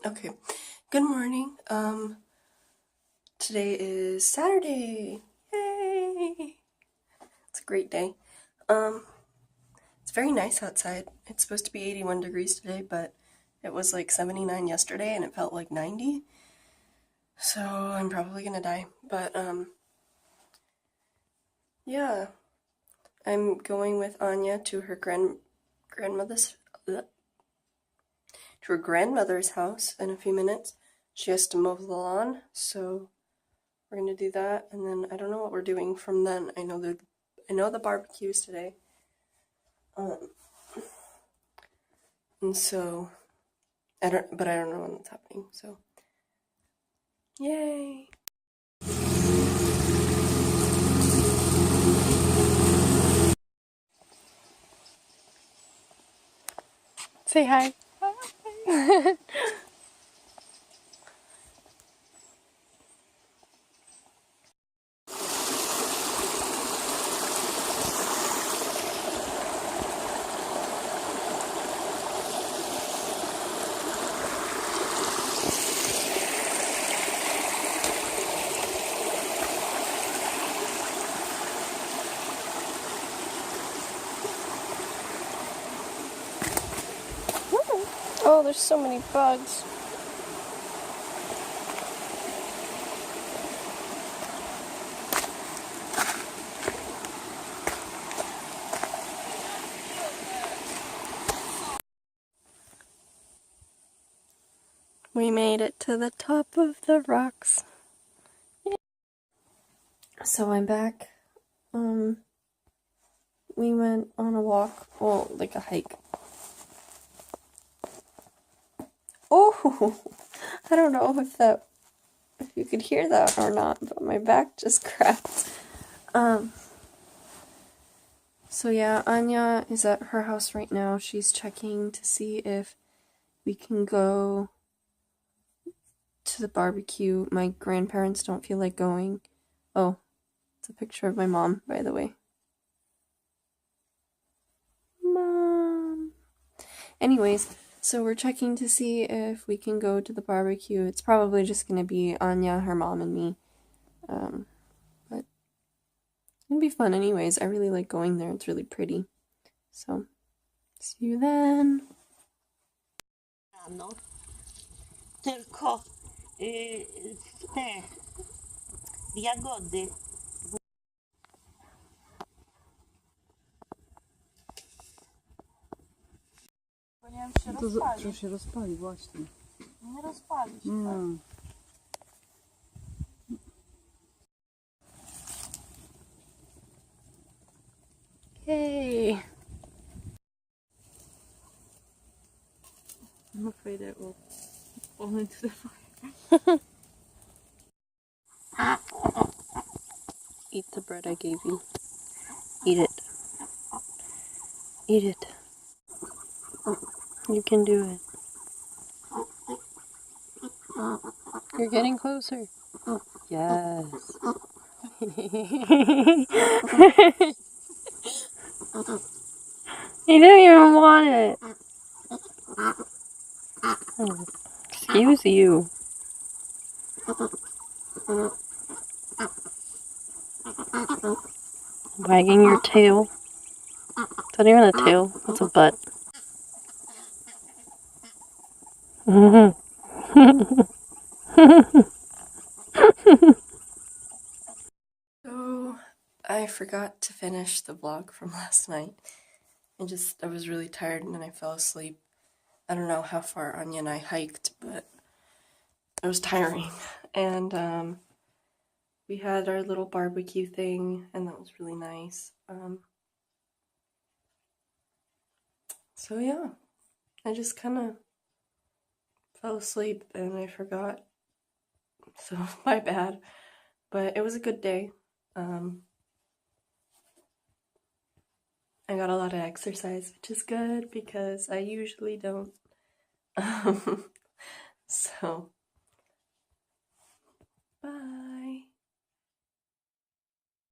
Okay. Good morning. Today is Saturday. Yay! It's a great day. It's very nice outside. It's supposed to be 81 degrees today, but it was like 79 yesterday and it felt like 90. So I'm probably gonna die. But yeah. I'm going with Anya to her grandmother's house in a few minutes. She has to mow the lawn, so we're gonna do that, and then I don't know what we're doing from then. I know the barbecues today, and so I don't know when that's happening. So, yay! Say hi. Hi. Oh, there's so many bugs. We made it to the top of the rocks. Yeah. So I'm back. We went on a walk, well, like a hike. Oh, I don't know if you could hear that or not, but my back just cracked. So yeah, Anya is at her house right now. She's checking to see if we can go to the barbecue. My grandparents don't feel like going. Oh, it's a picture of my mom, by the way. Mom. Anyways, so we're checking to see if we can go to the barbecue. It's probably just gonna be Anya, her mom, and me. But it'll be fun anyways. I really like going there. It's really pretty. So, see you then. Tylko te jagody. Bo nie wiem, czy się rozpali. To się rozpali właśnie. Nie rozpali się, No. Yay! I'm afraid it will fall into the fire. Eat the bread I gave you. Eat it. Eat it. You can do it. You're getting closer. Yes. You don't even want it. Oh, excuse you. Wagging your tail. It's not even a tail. It's a butt. So, I forgot to finish the vlog from last night. I was really tired and then I fell asleep. I don't know how far Anya and I hiked, but it was tiring. And we had our little barbecue thing, and that was really nice. So yeah, I just kind of fell asleep and I forgot. So my bad. But it was a good day. I got a lot of exercise, which is good because I usually don't. So, bye.